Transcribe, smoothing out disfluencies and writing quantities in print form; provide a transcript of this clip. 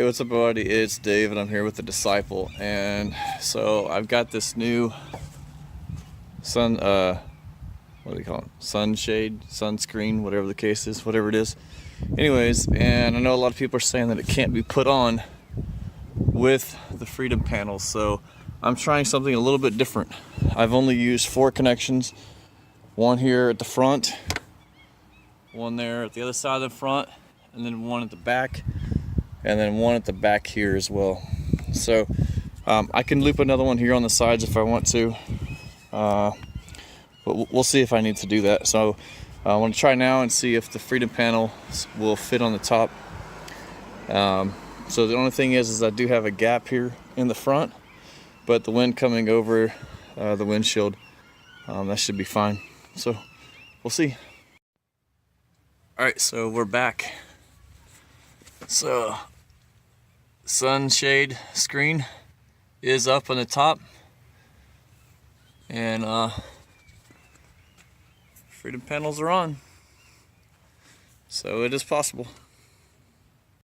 Hey, what's up, everybody? It's Dave, and I'm here with the Disciple. And so I've got this new what do you call it? Sunshade, sunscreen, whatever the case is, whatever it is. Anyways, and I know a lot of people are saying that it can't be put on with the Freedom panels, so I'm trying something a little bit different. I've only used 4 connections, one here at the front, one there at the other side of the front, and then one at the back, and then one at the back here as well. So I can loop another one here on the sides if I want to, but we'll see if I need to do that. So I want to try now and see if the Freedom panel will fit on the top. So the only thing is I do have a gap here in the front, but the wind coming over the windshield, that should be fine. So we'll see. All right, so we're back. So sunshade screen is up on the top, and Freedom panels are on, so it is possible.